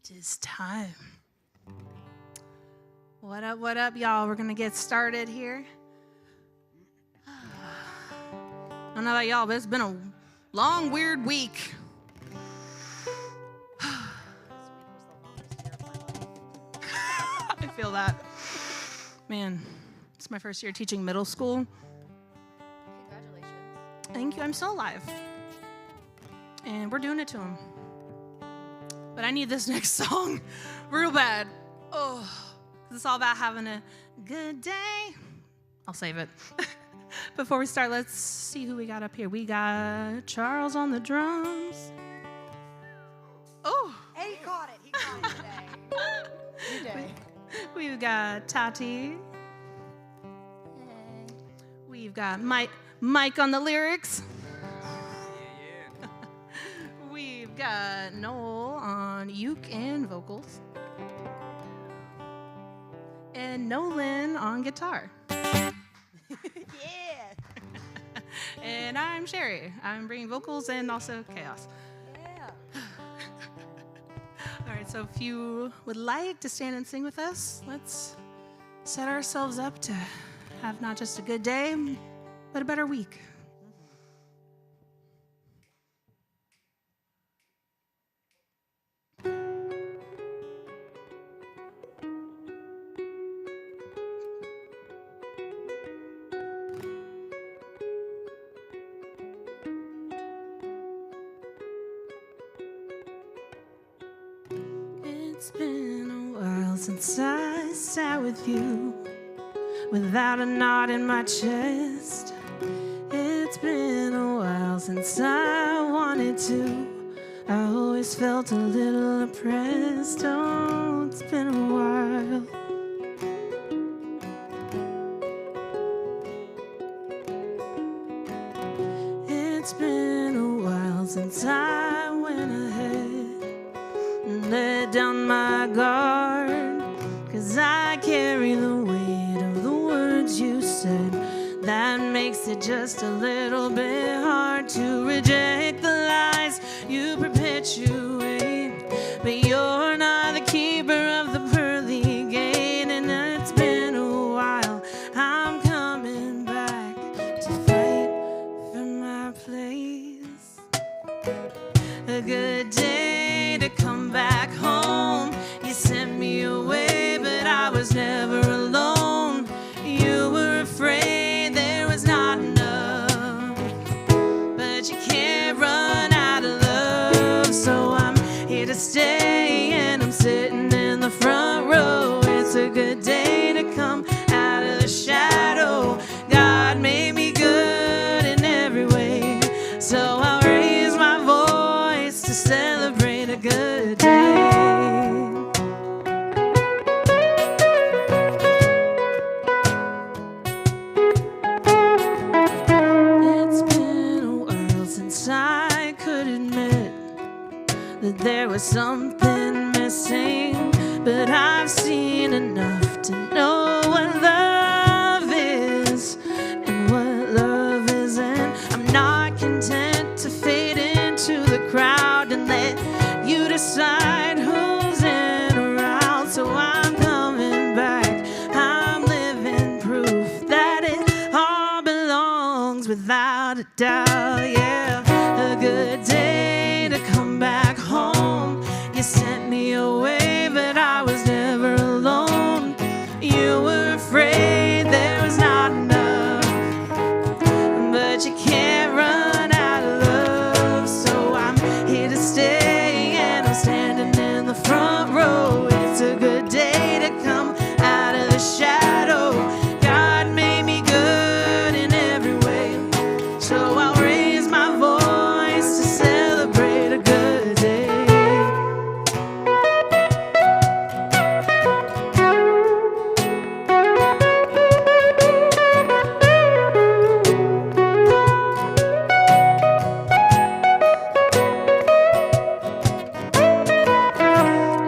It is time. What up, y'all? We're going to get started here. I don't know about y'all, but it's been a long, weird week. I feel that. Man, it's my first year teaching middle school. Congratulations. Thank you. I'm still alive. And we're doing it to him. But I need this next song real bad. Oh, it's all about having a good day. I'll save it. Before we start, let's see who we got up here. We got Charles on the drums. Oh. Hey, he caught it. He caught it today. New day. We've got Tati. Hey. We've got Mike on the lyrics. We've got Noel on uke and vocals. And Nolan on guitar. Yeah. And I'm Sherry. I'm bringing vocals and also chaos. Yeah. All right, so if you would like to stand and sing with us, let's set ourselves up to have not just a good day, but a better week. It's been a while since I sat with you without a knot in my chest. It's been a while since I wanted to. I always felt a little oppressed. Oh, it's been a while. It's been a while since I went ahead and let down my guard, 'cause I carry the weight of the words you said. That makes it just a little bit hard to reject the lies you perpetuate. But you're not the keeper of the pearly gate, and it's been a while. I'm coming back to fight for my place. A good day to come back home. You sent me away, but I was never alone. You were afraid there was not enough, but you can't run out of love. So I'm here to stay, and I'm sitting in the front row. It's a good day to come out of the shadow. God made me good in every way, so I'll raise my voice to celebrate a good day. It's been a while since I could admit that there was something missing, but I've seen enough to know what love is and what love isn't. I'm not content to fade into the crowd and let you decide who's in or out. So I'm coming back. I'm living proof that it all belongs without a doubt. Yeah, a good day to come back home. You sent me away, but I was never alone. You were afraid there was not enough, but you can't run out of love. So I'm here to stay, and I'm standing in the front row. It's a good day to come out of the shadow. God made me good in every way, so I'll raise my voice to celebrate a good day.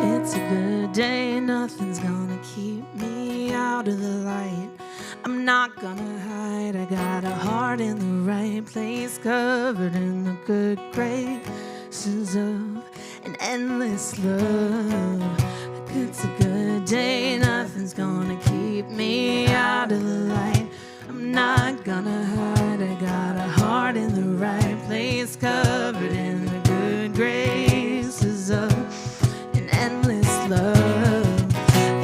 It's a good day, nothing's gonna keep me out of the light. I'm not gonna hide, I got a heart in the right place, covered in the good graces of an endless love. It's a good day, nothing's gonna keep me out of the light. I'm not gonna hide, I got a heart in the right place, covered in the good graces of an endless love.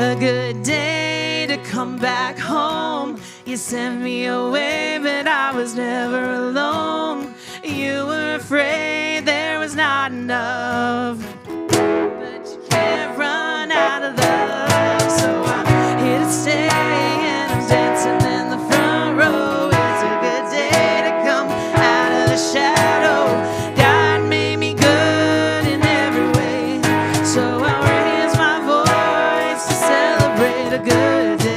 A good day to come back home. You sent me away, but I was never alone. You were afraid there was not enough, but you can't run out of love. So I'm here to stay, and I'm dancing in the front row. It's a good day to come out of the shadow. God made me good in every way, so I'll raise my voice to celebrate a good day.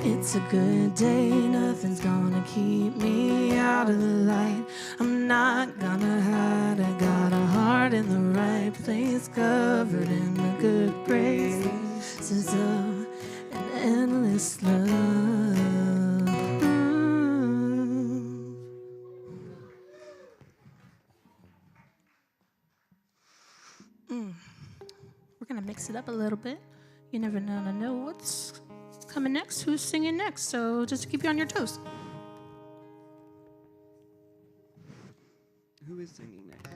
It's a good day, nothing's gonna keep me out of the light. I'm not gonna hide, I got a heart in the right place, covered in the good graces of an endless love. We're gonna mix it up a little bit. You never know what's coming next, who's singing next, so just to keep you on your toes. Who is singing next?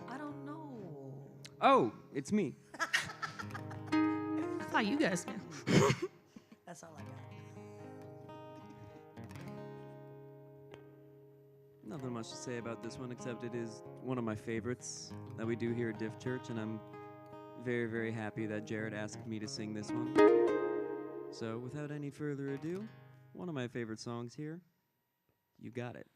I don't know. Oh, it's me. I thought you guys knew. That's all I got. Nothing much to say about this one, except it is one of my favorites that we do here at Diff Church, and I'm very, very happy that Jared asked me to sing this one. So, without any further ado, one of my favorite songs here, You Got It.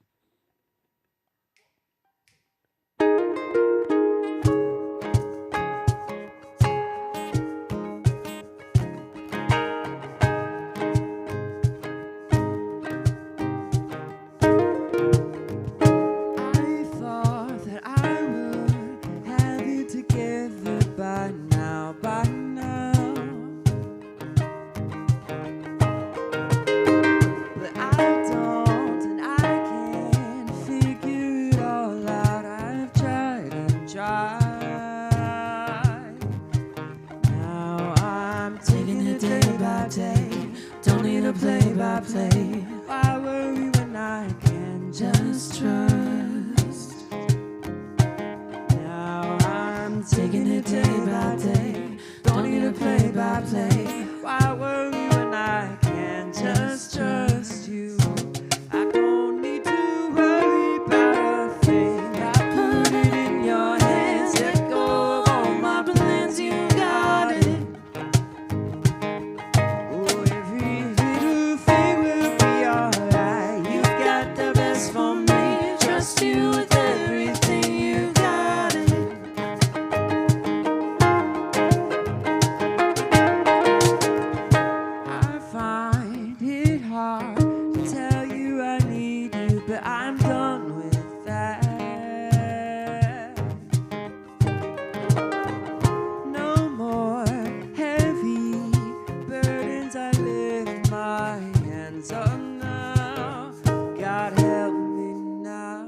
Play. Why worry when I can just trust? Now I'm taking it day by day. Don't need a play-by-play. Why worry when I can just trust you? I don't need to worry about a thing. I put it in your hands. Let go of all my plans. You got it. You with everything, you got it. I find it hard to tell you I need you, but I'm done with that. No more heavy burdens, I lift my hands up now. God help me now.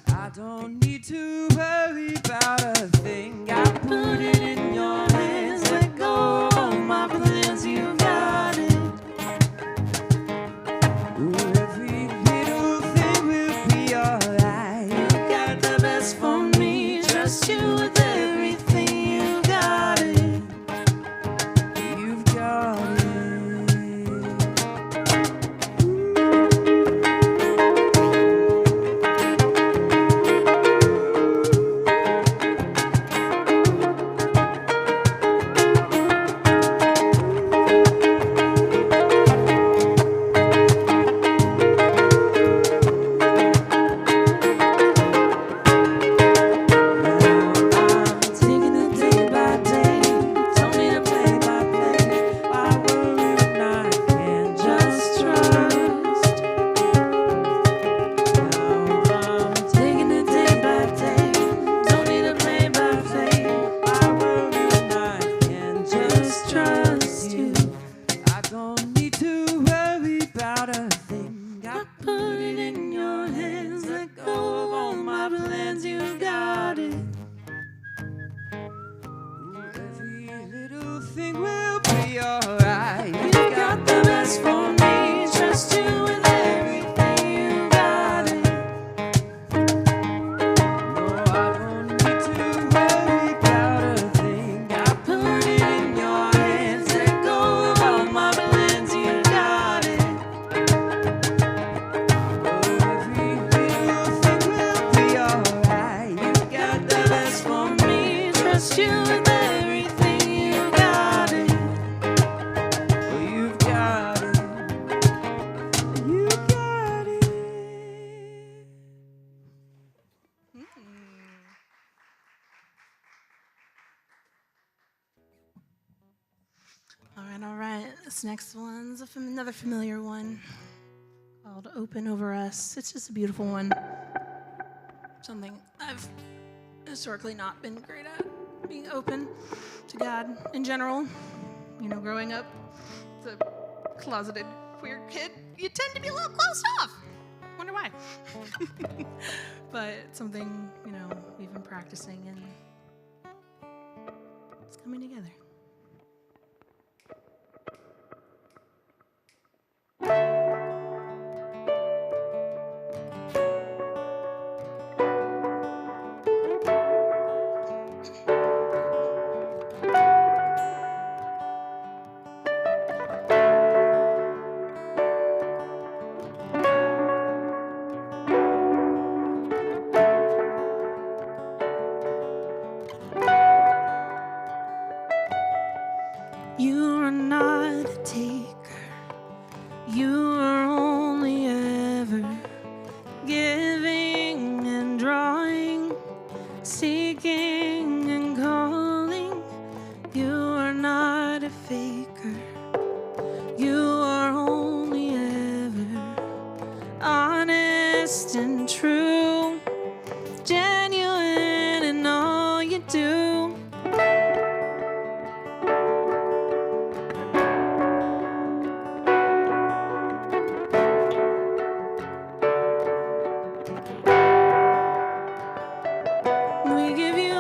I don't need to worry about a thing. I put it in your hands. Let go of all my plans. You got it. Ooh, every little thing will be alright. You got the best for me. Trust you with everything. You got it. You've got it. treat you with everything. You got it. Oh, you've got it. You got it. All right. This next one's another familiar one called Open Over Us. It's just a beautiful one. Something I've historically not been great at, being open to God in general. You know, growing up, as a closeted queer kid, you tend to be a little closed off. Wonder why. But it's something, you know, we've been practicing and it's coming together. You are not a taker. You are only ever giving and drawing, seeking and calling. You are not a faker. You are only ever honest and true, genuine in all you do. We give you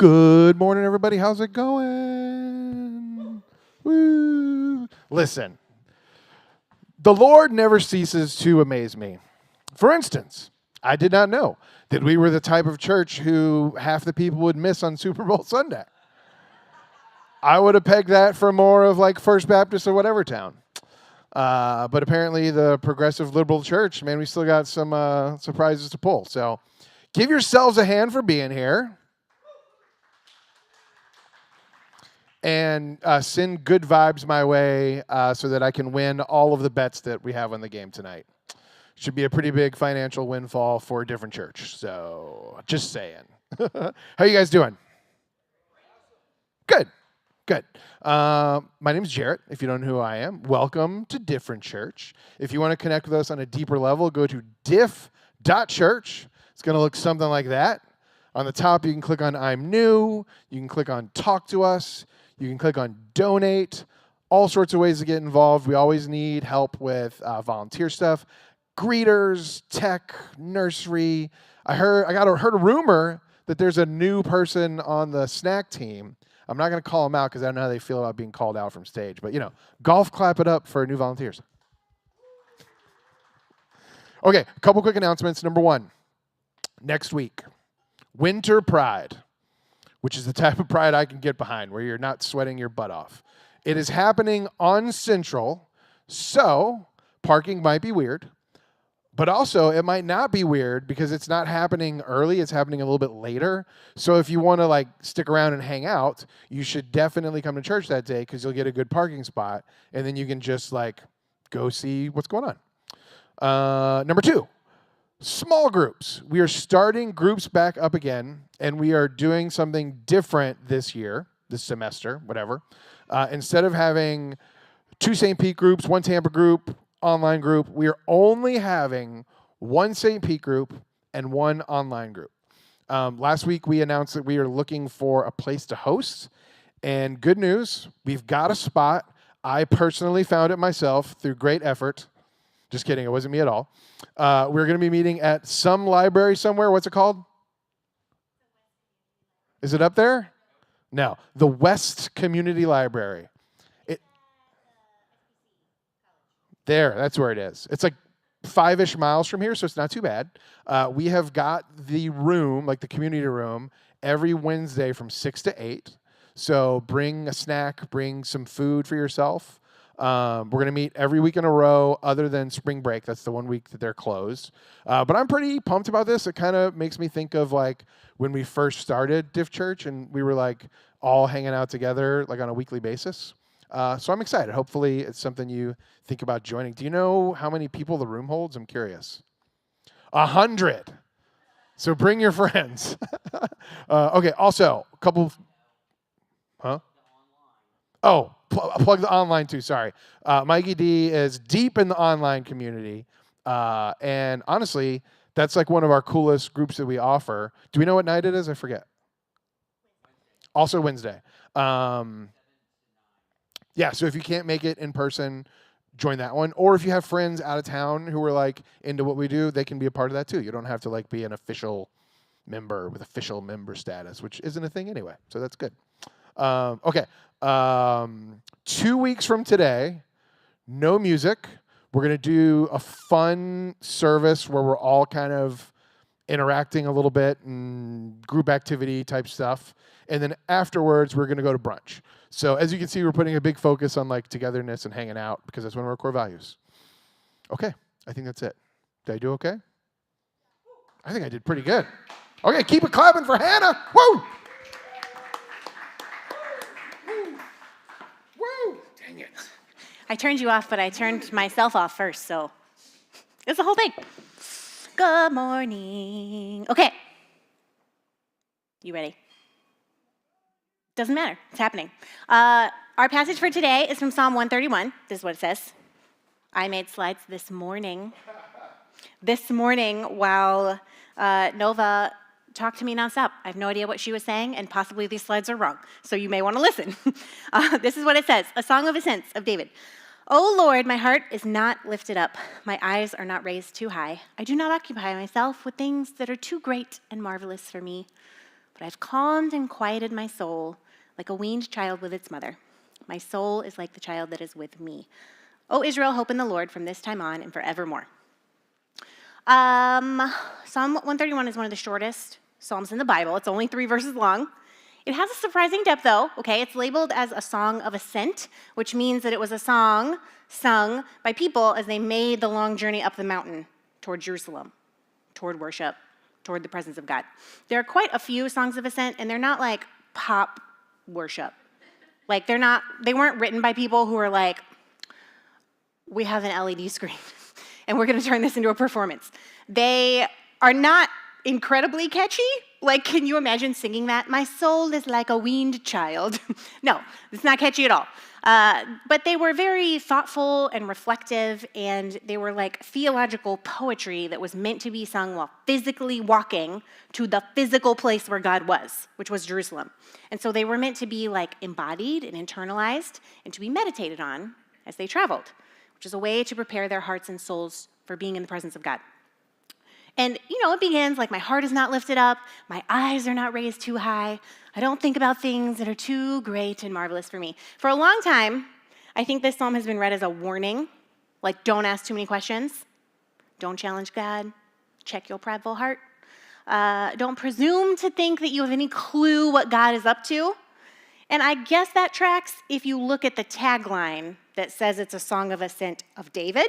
Good morning, everybody. How's it going? Woo. Listen, the Lord never ceases to amaze me. For instance, I did not know that we were the type of church who half the people would miss on Super Bowl Sunday. I would have pegged that for more of like First Baptist or whatever town. But apparently the progressive liberal church, man, we still got some surprises to pull. So give yourselves a hand for being here. And send good vibes my way so that I can win all of the bets that we have on the game tonight. Should be a pretty big financial windfall for a different church. So just saying. How you guys doing? Good. Good. My name is Jarrett. If you don't know who I am, welcome to Different Church. If you want to connect with us on a deeper level, go to diff.church. It's going to look something like that. On the top, you can click on I'm New. You can click on Talk to Us. You can click on Donate. All sorts of ways to get involved. We always need help with volunteer stuff. Greeters, tech, nursery. I heard a rumor that there's a new person on the snack team. I'm not going to call them out because I don't know how they feel about being called out from stage. But, golf clap it up for new volunteers. Okay, a couple quick announcements. Number one, next week, Winter Pride, which is the type of pride I can get behind, where you're not sweating your butt off. It is happening on Central, so parking might be weird. But also, it might not be weird because it's not happening early. It's happening a little bit later. So if you want to stick around and hang out, you should definitely come to church that day because you'll get a good parking spot. And then you can just go see what's going on. Number two, small groups. We are starting groups back up again. And we are doing something different this semester, whatever. Instead of having 2 St. Pete groups, 1 Tampa group, online group, we are only having 1 St. Pete group and 1 online group. Last week, we announced that we are looking for a place to host. And good news, we've got a spot. I personally found it myself through great effort. Just kidding, it wasn't me at all. We're going to be meeting at some library somewhere. What's it called? Is it up there? No, the West Community Library. That's where it is. It's 5-ish miles from here, so it's not too bad. We have got the room, the community room, every Wednesday from 6 to 8. So bring a snack, bring some food for yourself. We're going to meet every week in a row other than spring break. That's the 1 week that they're closed. But I'm pretty pumped about this. It kind of makes me think of when we first started Diff Church and we were all hanging out together on a weekly basis. So I'm excited. Hopefully it's something you think about joining. Do you know how many people the room holds? I'm curious. 100. So bring your friends. Okay, also, a couple. Huh? Oh, plug the online too, sorry. Mikey D is deep in the online community. And honestly, that's one of our coolest groups that we offer. Do we know what night it is? I forget. Also Wednesday. Yeah, so if you can't make it in person, join that one. Or if you have friends out of town who are into what we do, they can be a part of that too. You don't have to be an official member with official member status, which isn't a thing anyway. So that's good. Okay. 2 weeks from today, no music. We're going to do a fun service where we're all kind of interacting a little bit and group activity type stuff. And then afterwards, we're going to go to brunch. So as you can see, we're putting a big focus on togetherness and hanging out because that's one of our core values. Okay, I think that's it. Did I do okay? I think I did pretty good. Okay, keep it clapping for Hannah. Woo! Woo! Dang it. I turned you off, but I turned myself off first, so it's the whole thing. Good morning. Okay. You ready? Doesn't matter. It's happening. Our passage for today is from Psalm 131. This is what it says. I made slides this morning. This morning while Nova talked to me nonstop. I have no idea what she was saying, and possibly these slides are wrong, so you may want to listen. This is what it says, a song of ascents of David. O Lord, my heart is not lifted up. My eyes are not raised too high. I do not occupy myself with things that are too great and marvelous for me. but I've calmed and quieted my soul like a weaned child with its mother. My soul is like the child that is with me. O Israel, hope in the Lord from this time on and forevermore. Psalm 131 is one of the shortest psalms in the Bible. It's only 3 verses long. It has a surprising depth, though. Okay, it's labeled as a song of ascent, which means that it was a song sung by people as they made the long journey up the mountain toward Jerusalem, toward worship, toward the presence of God. There are quite a few songs of ascent, and they're not like pop worship. Like they weren't written by people who are like, we have an LED screen and we're going to turn this into a performance. They are not incredibly catchy. Like, can you imagine singing that? My soul is like a weaned child. No, it's not catchy at all. But they were very thoughtful and reflective, and they were like theological poetry that was meant to be sung while physically walking to the physical place where God was, which was Jerusalem. And so they were meant to be like embodied and internalized and to be meditated on as they traveled, which is a way to prepare their hearts and souls for being in the presence of God. And, it begins like, my heart is not lifted up, my eyes are not raised too high, I don't think about things that are too great and marvelous for me. For a long time, I think this psalm has been read as a warning, like, don't ask too many questions, don't challenge God, check your prideful heart, don't presume to think that you have any clue what God is up to. And I guess that tracks if you look at the tagline that says it's a song of ascent of David,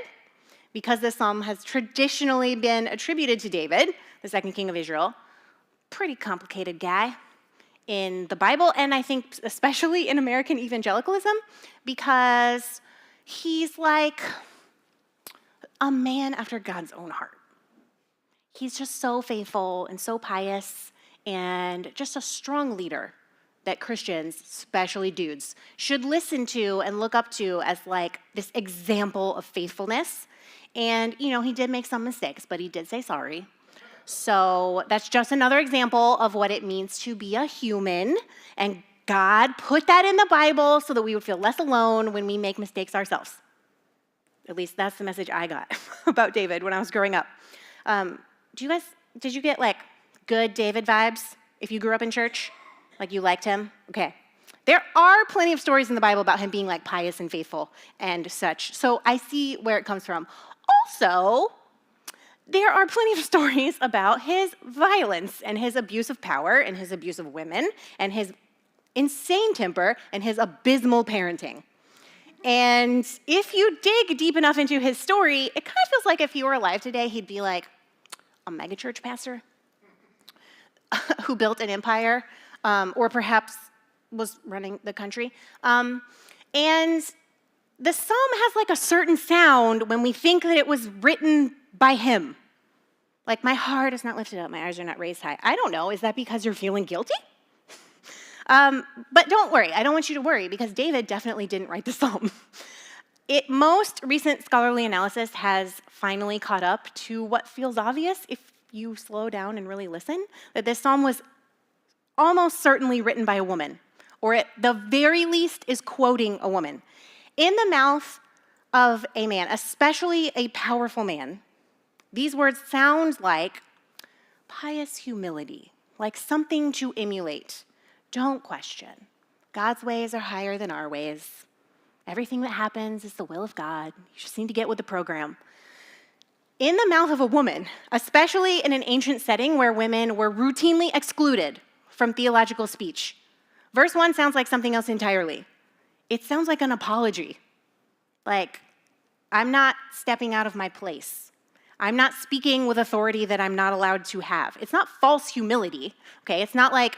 because this psalm has traditionally been attributed to David, the second king of Israel. Pretty complicated guy in the Bible, and I think especially in American evangelicalism, because he's like a man after God's own heart. He's just so faithful and so pious and just a strong leader that Christians, especially dudes, should listen to and look up to as like this example of faithfulness. And, he did make some mistakes, but he did say sorry. So that's just another example of what it means to be a human. And God put that in the Bible so that we would feel less alone when we make mistakes ourselves. At least that's the message I got about David when I was growing up. Did you get like good David vibes if you grew up in church? Like you liked him? Okay. There are plenty of stories in the Bible about him being like pious and faithful and such. So I see where it comes from. Also, there are plenty of stories about his violence and his abuse of power and his abuse of women and his insane temper and his abysmal parenting. And if you dig deep enough into his story, it kind of feels like if he were alive today, he'd be like a megachurch pastor who built an empire, or perhaps was running the country. And the psalm has like a certain sound when we think that it was written by him. Like, my heart is not lifted up, my eyes are not raised high. I don't know, is that because you're feeling guilty? But don't worry, I don't want you to worry, because David definitely didn't write the psalm. Most recent scholarly analysis has finally caught up to what feels obvious if you slow down and really listen, that this psalm was almost certainly written by a woman, or at the very least is quoting a woman. In the mouth of a man, especially a powerful man, these words sound like pious humility, like something to emulate. Don't question. God's ways are higher than our ways. Everything that happens is the will of God. You just need to get with the program. In the mouth of a woman, especially in an ancient setting where women were routinely excluded from theological speech, verse 1 sounds like something else entirely. It sounds like an apology. Like, I'm not stepping out of my place. I'm not speaking with authority that I'm not allowed to have. It's not false humility, okay? It's not like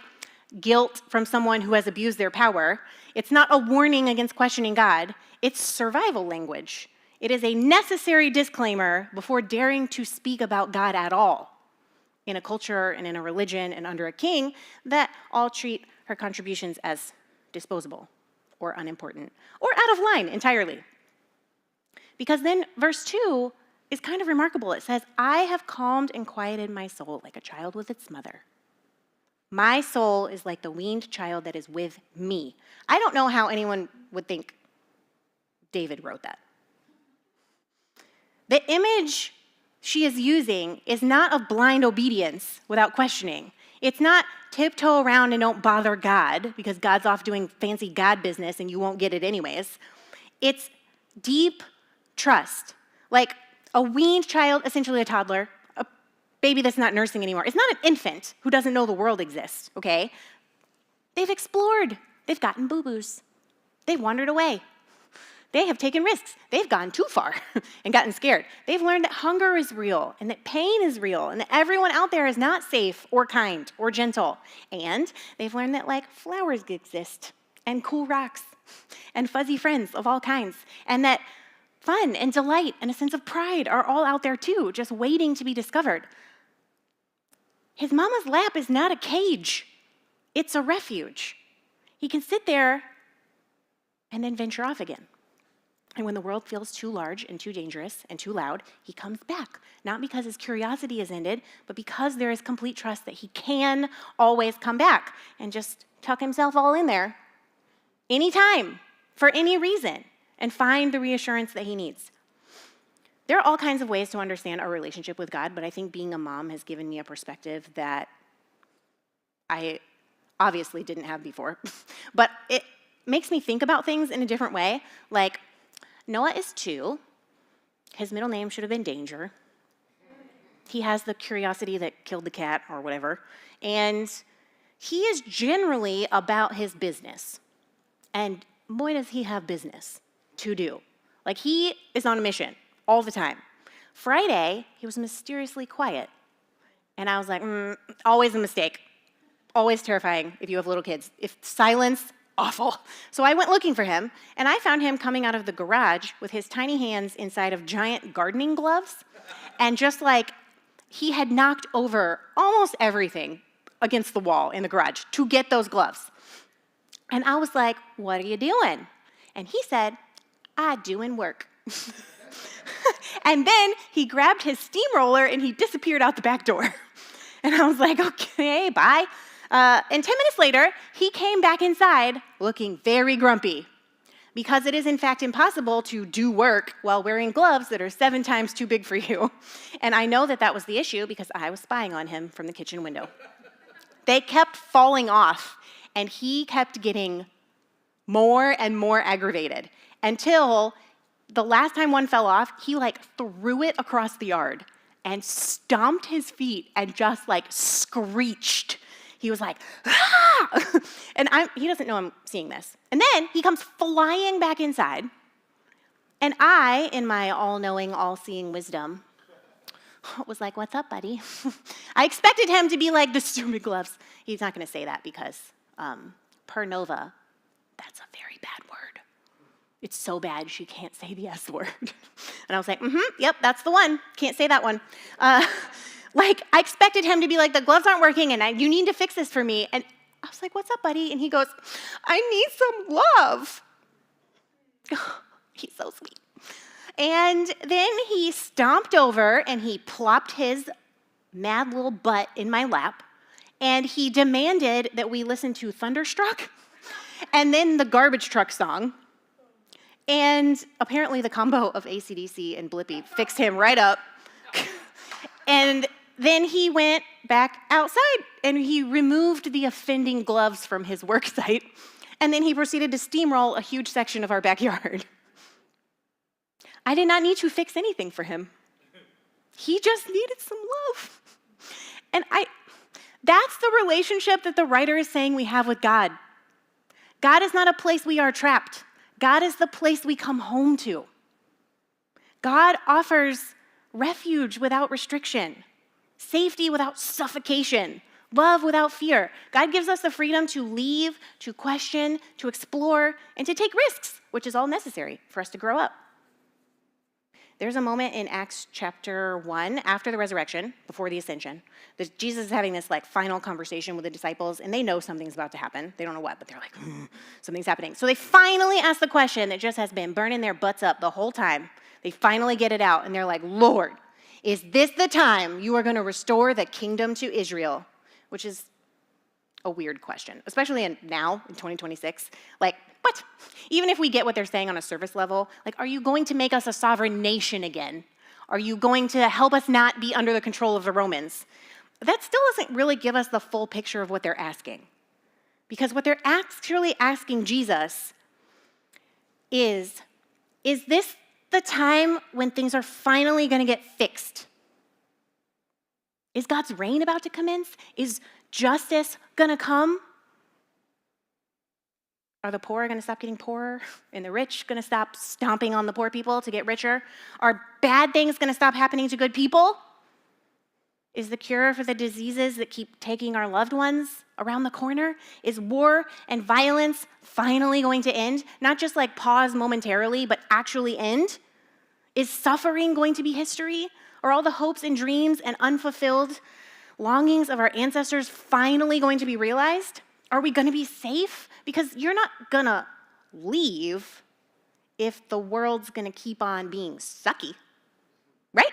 guilt from someone who has abused their power. It's not a warning against questioning God. It's survival language. It is a necessary disclaimer before daring to speak about God at all in a culture and in a religion and under a king that all treat her contributions as disposable or unimportant or out of line entirely. Because then verse 2 is kind of remarkable. It says, I have calmed and quieted my soul like a child with its mother. My soul is like the weaned child that is with me. I don't know how anyone would think David wrote that. The image she is using is not of blind obedience without questioning. It's not tiptoe around and don't bother God because God's off doing fancy God business and you won't get it anyways. It's deep trust. Like a weaned child, essentially a toddler, a baby that's not nursing anymore. It's not an infant who doesn't know the world exists, okay? They've explored. They've gotten boo-boos. They've wandered away. They have taken risks. They've gone too far and gotten scared. They've learned that hunger is real and that pain is real and that everyone out there is not safe or kind or gentle. And they've learned that like flowers exist and cool rocks and fuzzy friends of all kinds and that fun and delight and a sense of pride are all out there too, just waiting to be discovered. His mama's lap is not a cage. It's a refuge. He can sit there and then venture off again. And when the world feels too large and too dangerous and too loud, he comes back, not because his curiosity is ended, but because there is complete trust that he can always come back and just tuck himself all in there anytime, for any reason, and find the reassurance that he needs. There are all kinds of ways to understand our relationship with God, but I think being a mom has given me a perspective that I obviously didn't have before. But it makes me think about things in a different way, like, Noah is 2. His middle name should have been Danger. He has the curiosity that killed the cat or whatever. And he is generally about his business. And boy, does he have business to do. Like, he is on a mission all the time. Friday, he was mysteriously quiet. And I was like, always a mistake. Always terrifying if you have little kids. If silence, awful. So I went looking for him, and I found him coming out of the garage with his tiny hands inside of giant gardening gloves, and just like he had knocked over almost everything against the wall in the garage to get those gloves. And I was like, what are you doing? And he said, I doing work. And then he grabbed his steamroller and he disappeared out the back door. And I was like, okay, bye. And 10 minutes later, he came back inside looking very grumpy because it is in fact impossible to do work while wearing gloves that are 7 times too big for you. And I know that that was the issue because I was spying on him from the kitchen window. They kept falling off, and he kept getting more and more aggravated until the last time one fell off, he like threw it across the yard and stomped his feet and just like screeched. He was like, ah! And he doesn't know I'm seeing this. And then he comes flying back inside. And I, in my all-knowing, all-seeing wisdom, was like, what's up, buddy? I expected him to be like the stupid gloves. He's not going to say that because per Nova, that's a very bad word. It's so bad she can't say the S word. And I was like, yep, that's the one. Can't say that one. Like, I expected him to be like, the gloves aren't working, and you need to fix this for me. And I was like, what's up, buddy? And he goes, I need some love. He's so sweet. And then he stomped over, and he plopped his mad little butt in my lap, and he demanded that we listen to Thunderstruck, and then the Garbage Truck song. And apparently the combo of AC/DC and Blippi fixed him right up. And then he went back outside and he removed the offending gloves from his work site. And then he proceeded to steamroll a huge section of our backyard. I did not need to fix anything for him. He just needed some love. And that's the relationship that the writer is saying we have with God. God is not a place we are trapped. God is the place we come home to. God offers refuge without restriction, safety without suffocation, love without fear. God gives us the freedom to leave, to question, to explore, and to take risks, which is all necessary for us to grow up. There's a moment in Acts chapter 1, after the resurrection, before the ascension, that Jesus is having this like final conversation with the disciples, and they know something's about to happen. They don't know what, but they're like, something's happening. So they finally ask the question that just has been burning their butts up the whole time. They finally get it out, and they're like, Lord, is this the time you are going to restore the kingdom to Israel? Which is a weird question, especially now in 2026. Like, what? Even if we get what they're saying on a surface level, like, are you going to make us a sovereign nation again? Are you going to help us not be under the control of the Romans? that still doesn't really give us the full picture of what they're asking. Because what they're actually asking Jesus is this the time when things are finally going to get fixed? Is God's reign about to commence? Is justice going to come? Are the poor going to stop getting poorer? And the rich going to stop stomping on the poor people to get richer? Are bad things going to stop happening to good people? Is the cure for the diseases that keep taking our loved ones around the corner? Is war and violence finally going to end? Not just like pause momentarily, but actually end? Is suffering going to be history? Are all the hopes and dreams and unfulfilled longings of our ancestors finally going to be realized? Are we going to be safe? Because you're not going to leave if the world's going to keep on being sucky, right?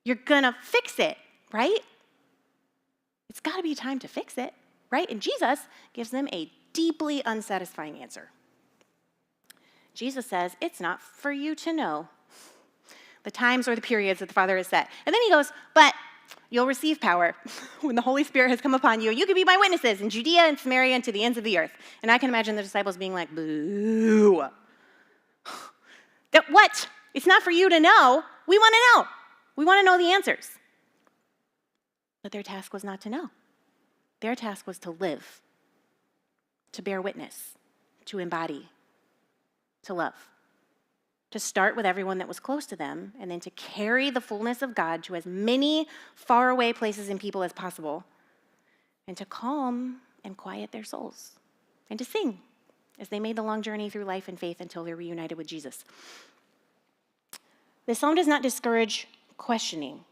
You're going to fix it, right? It's got to be time to fix it, right? And Jesus gives them a deeply unsatisfying answer. Jesus says, it's not for you to know the times or the periods that the Father has set. And then he goes, but you'll receive power when the Holy Spirit has come upon you, and you can be my witnesses in Judea and Samaria and to the ends of the earth. And I can imagine the disciples being like, boo. That what? It's not for you to know. We want to know. We want to know the answers. But their task was not to know. Their task was to live, to bear witness, to embody, to love, to start with everyone that was close to them, and then to carry the fullness of God to as many faraway places and people as possible, and to calm and quiet their souls, and to sing as they made the long journey through life and faith until they're reunited with Jesus. This psalm does not discourage questioning.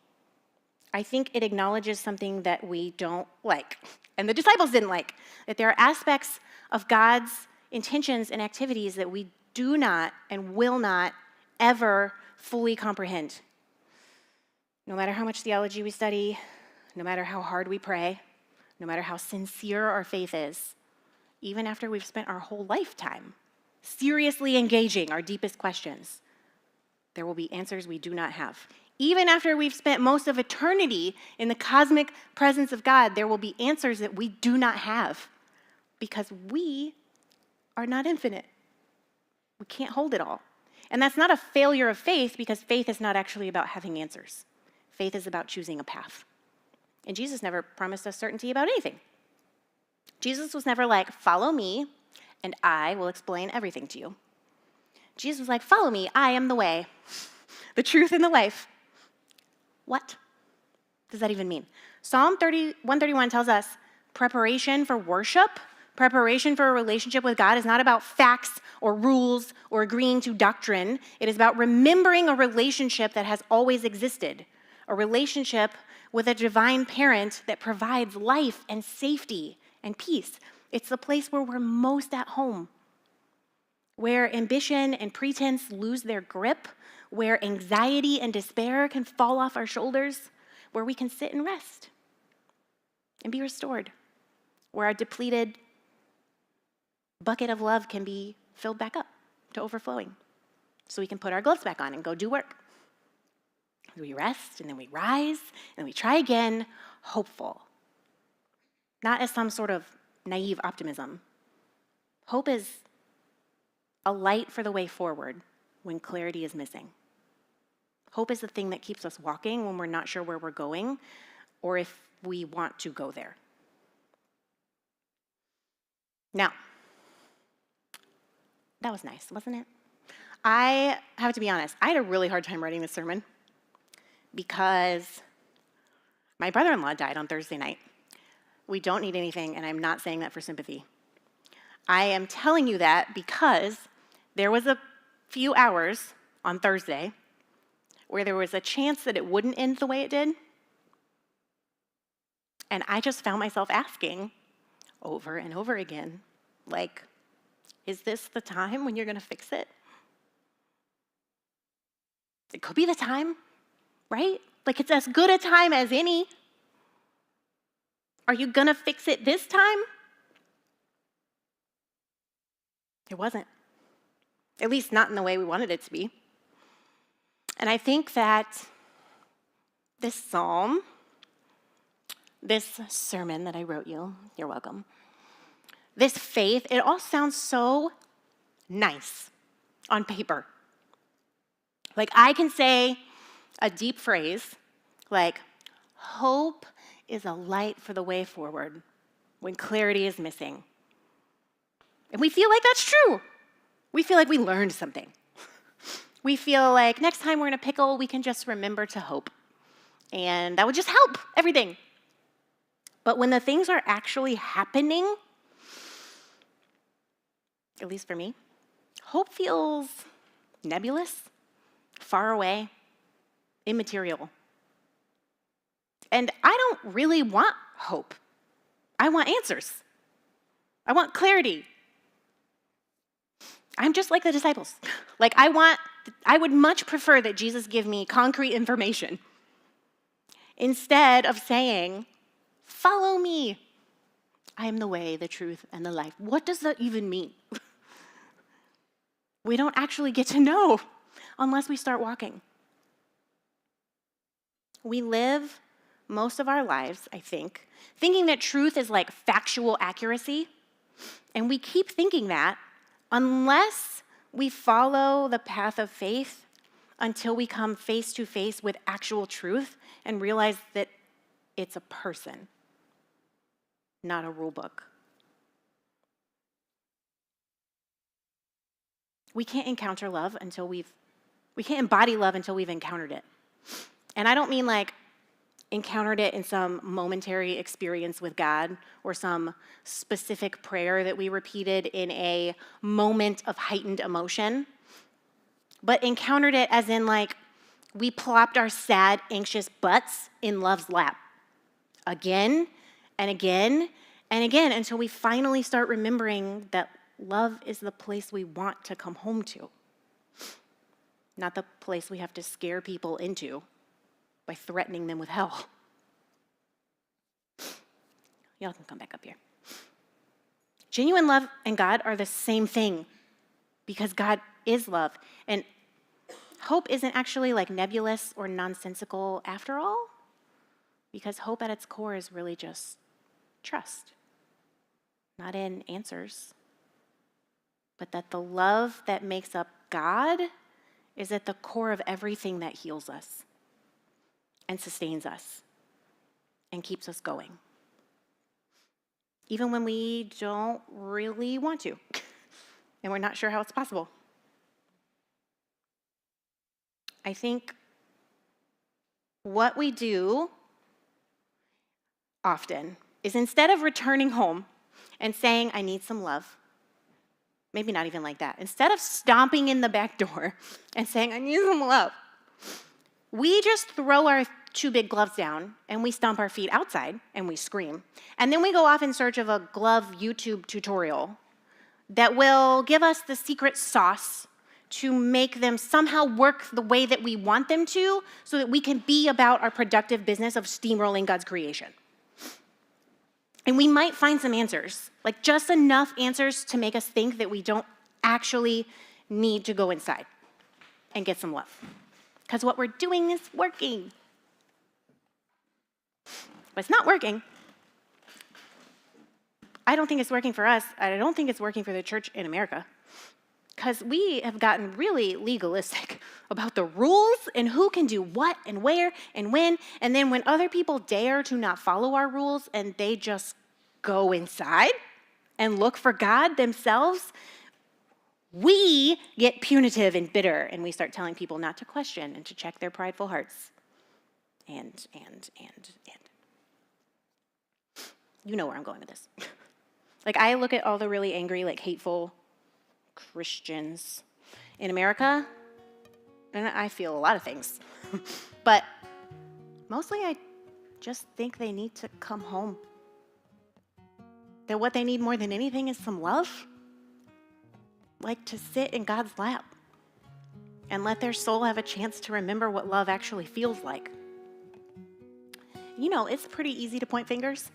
I think it acknowledges something that we don't like, and the disciples didn't like, that there are aspects of God's intentions and activities that we do not and will not ever fully comprehend. No matter how much theology we study, no matter how hard we pray, no matter how sincere our faith is, even after we've spent our whole lifetime seriously engaging our deepest questions, there will be answers we do not have. Even after we've spent most of eternity in the cosmic presence of God, there will be answers that we do not have because we are not infinite. We can't hold it all. And that's not a failure of faith, because faith is not actually about having answers. Faith is about choosing a path. And Jesus never promised us certainty about anything. Jesus was never like, follow me, and I will explain everything to you. Jesus was like, follow me, I am the way, the truth, and the life. What does that even mean? Psalm 131 tells us preparation for worship, preparation for a relationship with God is not about facts or rules or agreeing to doctrine. It is about remembering a relationship that has always existed, a relationship with a divine parent that provides life and safety and peace. It's the place where we're most at home, where ambition and pretense lose their grip, where anxiety and despair can fall off our shoulders, where we can sit and rest and be restored, where our depleted bucket of love can be filled back up to overflowing so we can put our gloves back on and go do work. We rest, and then we rise, and we try again, hopeful. Not as some sort of naive optimism. Hope is a light for the way forward when clarity is missing. Hope is the thing that keeps us walking when we're not sure where we're going or if we want to go there. Now, that was nice, wasn't it? I have to be honest, I had a really hard time writing this sermon because my brother-in-law died on Thursday night. We don't need anything, and I'm not saying that for sympathy. I am telling you that because there was a few hours on Thursday where there was a chance that it wouldn't end the way it did. And I just found myself asking over and over again, like, is this the time when you're going to fix it? It could be the time, right? Like, it's as good a time as any. Are you going to fix it this time? It wasn't. At least not in the way we wanted it to be. And I think that this psalm, this sermon that I wrote you, you're welcome, this faith, it all sounds so nice on paper. Like I can say a deep phrase like, hope is a light for the way forward when clarity is missing. And we feel like that's true. We feel like we learned something. We feel like next time we're in a pickle, we can just remember to hope. And that would just help everything. But when the things are actually happening, at least for me, hope feels nebulous, far away, immaterial. And I don't really want hope. I want answers. I want clarity. I'm just like the disciples. Like I would much prefer that Jesus give me concrete information instead of saying, follow me. I am the way, the truth, and the life. What does that even mean? We don't actually get to know unless we start walking. We live most of our lives, I think, thinking that truth is like factual accuracy. And we keep thinking that unless we follow the path of faith until we come face to face with actual truth and realize that it's a person, not a rule book. We can't encounter love until we can't embody love until we've encountered it. And I don't mean like encountered it in some momentary experience with God or some specific prayer that we repeated in a moment of heightened emotion, but encountered it as in like we plopped our sad, anxious butts in love's lap again and again and again until we finally start remembering that love is the place we want to come home to, not the place we have to scare people into by threatening them with hell. Y'all can come back up here. Genuine love and God are the same thing because God is love. And hope isn't actually like nebulous or nonsensical after all, because hope at its core is really just trust, not in answers, but that the love that makes up God is at the core of everything that heals us and sustains us and keeps us going, even when we don't really want to and we're not sure how it's possible. I think what we do often is instead of returning home and saying, I need some love, maybe not even like that, instead of stomping in the back door and saying, I need some love, we just throw our two big gloves down and we stomp our feet outside and we scream. And then we go off in search of a glove YouTube tutorial that will give us the secret sauce to make them somehow work the way that we want them to so that we can be about our productive business of steamrolling God's creation. And we might find some answers, like just enough answers to make us think that we don't actually need to go inside and get some love. Because what we're doing is working. But it's not working. I don't think it's working for us. I don't think it's working for the church in America. Because we have gotten really legalistic about the rules and who can do what and where and when. And then when other people dare to not follow our rules and they just go inside and look for God themselves, we get punitive and bitter and we start telling people not to question and to check their prideful hearts. And. You know where I'm going with this. Like, I look at all the really angry, like, hateful Christians in America, and I feel a lot of things. But mostly I just think they need to come home. That what they need more than anything is some love. Like to sit in God's lap and let their soul have a chance to remember what love actually feels like. You know, it's pretty easy to point fingers.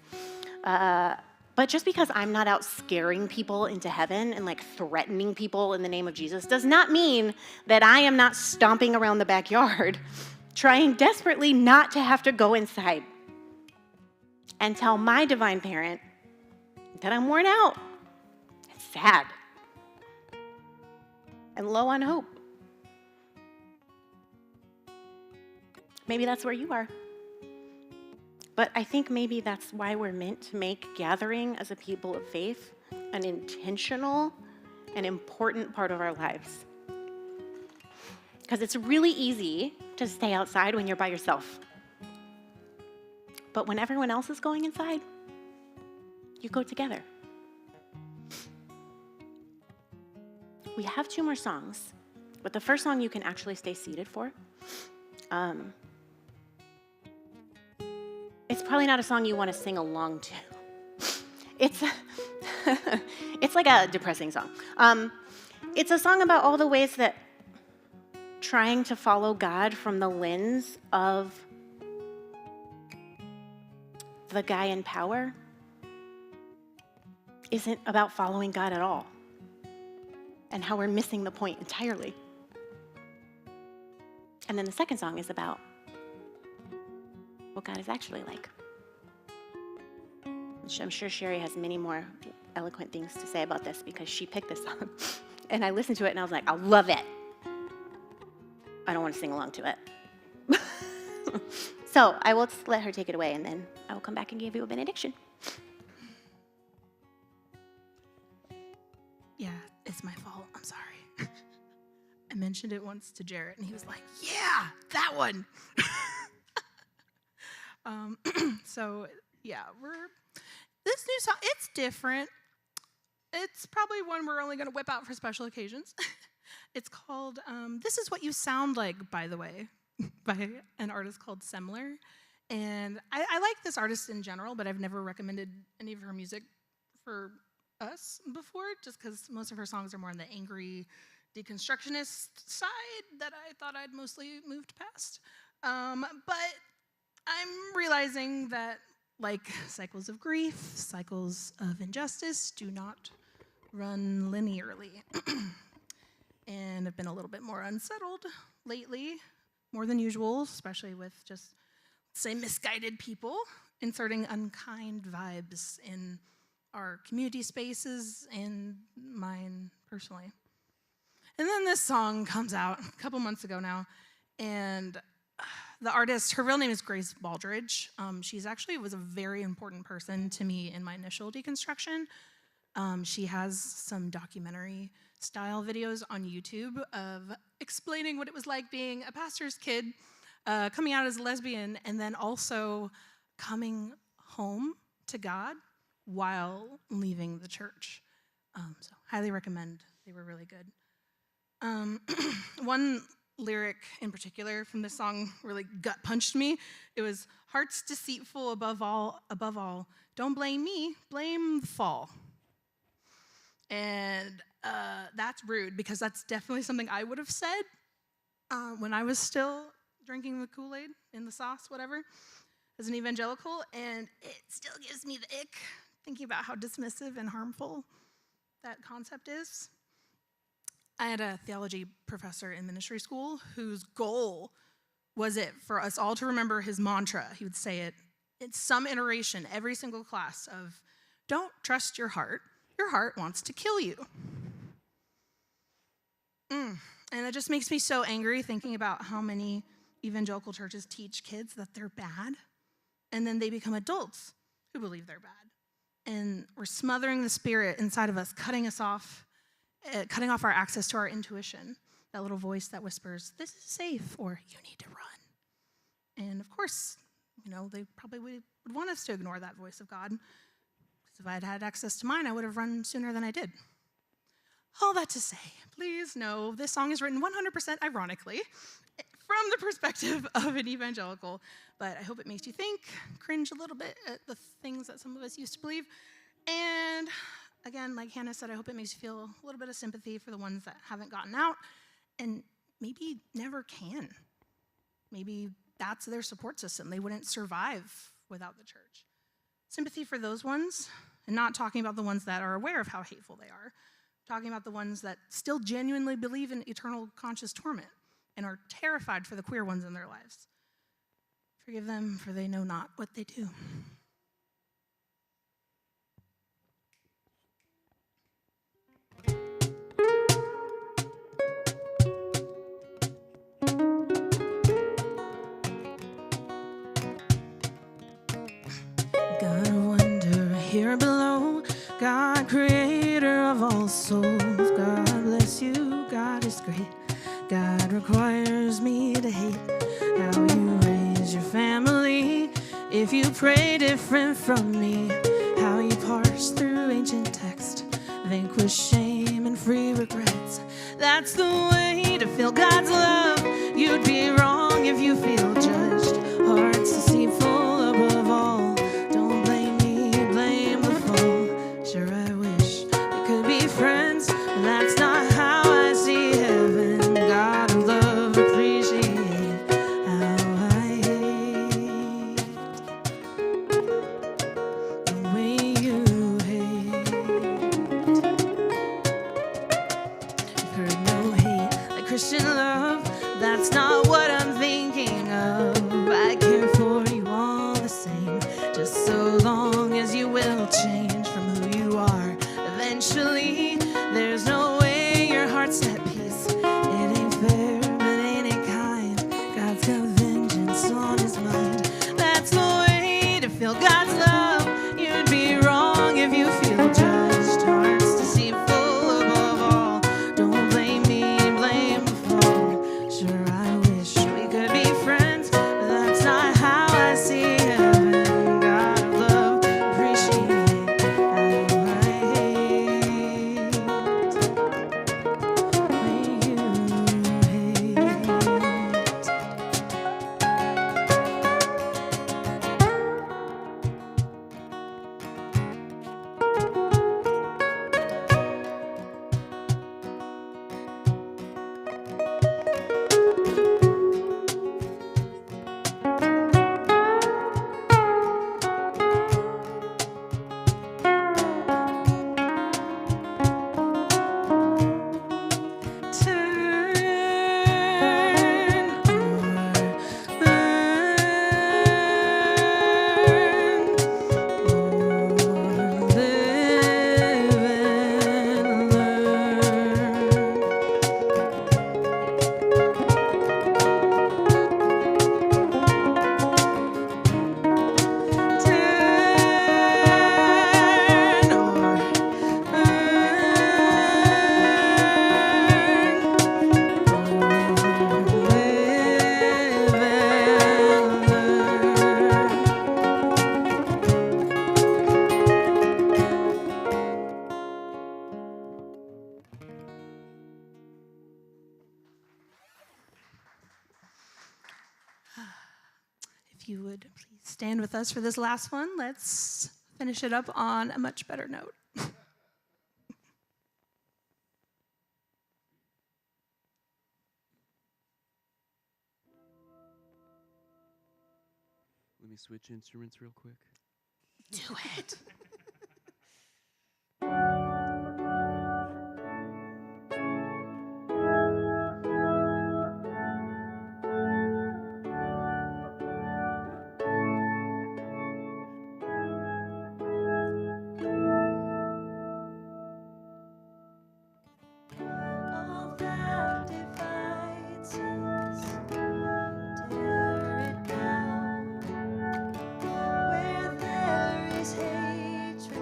But just because I'm not out scaring people into heaven and like threatening people in the name of Jesus does not mean that I am not stomping around the backyard trying desperately not to have to go inside and tell my divine parent that I'm worn out and sad and low on hope. Maybe that's where you are. But I think maybe that's why we're meant to make gathering as a people of faith an intentional and important part of our lives. Because it's really easy to stay outside when you're by yourself. But when everyone else is going inside, you go together. We have 2 more songs, but the first song you can actually stay seated for. It's probably not a song you want to sing along to. It's like a depressing song. It's a song about all the ways that trying to follow God from the lens of the guy in power isn't about following God at all, and how we're missing the point entirely. And then the second song is about what God is actually like. I'm sure Sherry has many more eloquent things to say about this because she picked this song. And I listened to it and I was like, I love it. I don't want to sing along to it. So I will just let her take it away, and then I will come back and give you a benediction. Yeah, it's my fault. I'm sorry. I mentioned it once to Jarrett, and he was like, yeah, that one. So, yeah, this new song, it's different. It's probably one we're only going to whip out for special occasions. It's called This Is What You Sound Like, by the way, by an artist called Semler. And I like this artist in general, but I've never recommended any of her music for us before, just because most of her songs are more on the angry deconstructionist side that I thought I'd mostly moved past. But I'm realizing that, like cycles of grief, cycles of injustice do not run linearly. And I've been a little bit more unsettled lately, more than usual, especially with just, say, misguided people inserting unkind vibes in our community spaces and mine personally. And then this song comes out a couple months ago now, and the artist, her real name is Grace Baldridge. She's actually was a very important person to me in my initial deconstruction. She has some documentary-style videos on YouTube of explaining what it was like being a pastor's kid, coming out as a lesbian, and then also coming home to God while leaving the church. So highly recommend. They were really good. One lyric in particular from this song really gut punched me. It was, "Hearts deceitful above all, don't blame me, blame the fall." And that's rude, because that's definitely something I would have said when I was still drinking the Kool-Aid in the sauce, whatever, as an evangelical, and it still gives me the ick thinking about how dismissive and harmful that concept is. I had a theology professor in ministry school whose goal was it for us all to remember his mantra. He would say it in some iteration every single class of, don't trust your heart wants to kill you. And it just makes me so angry thinking about how many evangelical churches teach kids that they're bad, and then they become adults who believe they're bad. And we're smothering the spirit inside of us, cutting off our access to our intuition, that little voice that whispers, this is safe, or you need to run. And of course, they probably would want us to ignore that voice of God, because if I had had access to mine, I would have run sooner than I did. All that to say, please know this song is written 100% ironically from the perspective of an evangelical, but I hope it makes you think, cringe a little bit at the things that some of us used to believe. And again, like Hannah said, I hope it makes you feel a little bit of sympathy for the ones that haven't gotten out and maybe never can. Maybe that's their support system. They wouldn't survive without the church. Sympathy for those ones, and not talking about the ones that are aware of how hateful they are. Talking about the ones that still genuinely believe in eternal conscious torment and are terrified for the queer ones in their lives. Forgive them, for they know not what they do. God, wonder here below, God, creator of all souls. God bless you, God is great. God requires me to hate how you raise your family. If you pray different from me, how you parse through ancient text, vanquish shame and free regrets. That's the way to feel God's love. You'd be wrong if you feel judged. Hearts deceitful above all. Don't blame me, blame the fall. Sure, I wish we could be friends, but that's not how I see heaven. God of love, appreciate how I hate the way you hate. I've heard no hate like Christian love. That's not what I'm thinking of. I care for you all the same, just so long as you will change from who you are. Eventually, there's no way your heart's at peace. It ain't fair, but ain't it kind? God's got vengeance on his mind. That's the way to feel God's love. You'd be wrong if you feel judged. Hearts deceitful above all. Don't blame me, blame the fall. Sure, I wish we could be friends, but that's not how I see heaven. God of love, appreciate how I hate the way you hate. Turn or burn, or live and learn. Turn or if you would please stand with us for this last one, let's finish it up on a much better note. Let me switch instruments real quick. Do it. All that divides us, tear it down. Where there is hatred,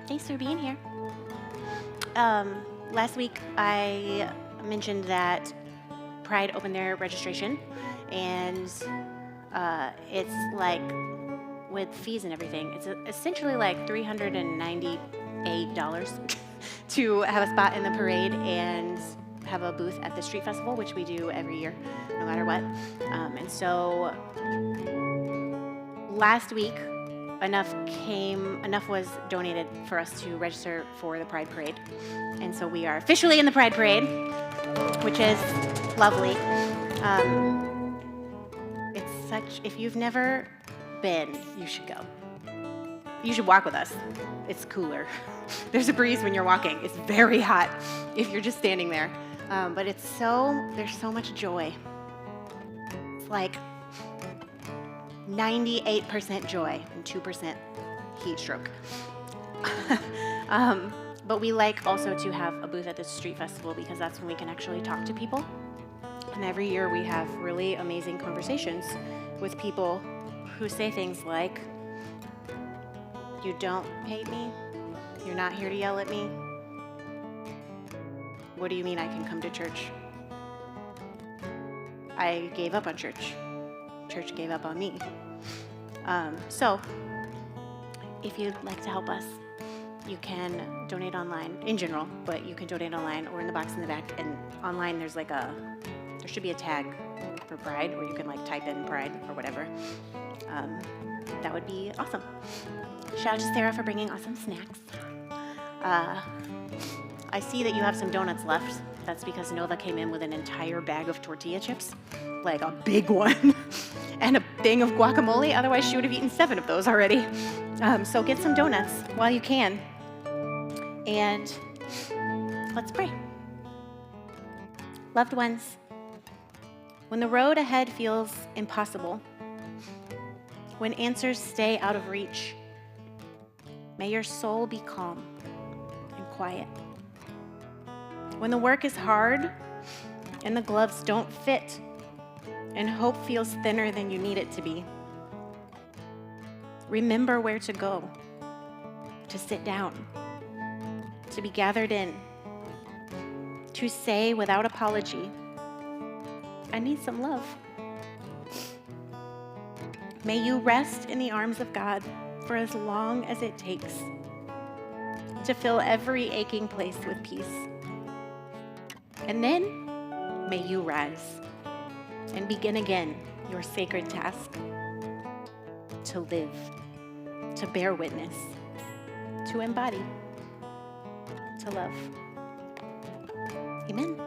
Thanks for being here. Last week I mentioned that Pride opened their registration, and it's like with fees and everything, it's essentially like $398 to have a spot in the parade and have a booth at the street festival, which we do every year, no matter what. And so last week, enough was donated for us to register for the Pride Parade. And so we are officially in the Pride Parade, which is lovely. If you've never been, you should go. You should walk with us. It's cooler. There's a breeze when you're walking. It's very hot if you're just standing there. But there's so much joy. It's like 98% joy and 2% heat stroke. But we like also to have a booth at the street festival because that's when we can actually talk to people. And every year we have really amazing conversations with people who say things like, "You don't hate me? You're not here to yell at me? What do you mean I can come to church? I gave up on church. Church gave up on me." So, if you'd like to help us, you can donate online in general, but you can donate online or in the box in the back. And online, there should be a tag for Pride, or you can like type in Pride or whatever. That would be awesome. Shout out to Sarah for bringing awesome snacks. I see that you have some donuts left. That's because Nova came in with an entire bag of tortilla chips, like a big one, and a thing of guacamole. Otherwise, she would have eaten 7 of those already. So get some donuts while you can. And let's pray. Loved ones, when the road ahead feels impossible, when answers stay out of reach, may your soul be calm and quiet. When the work is hard and the gloves don't fit and hope feels thinner than you need it to be, remember where to go, to sit down, to be gathered in, to say without apology, "I need some love." May you rest in the arms of God for as long as it takes to fill every aching place with peace. And then may you rise and begin again your sacred task to live, to bear witness, to embody, to love. Amen.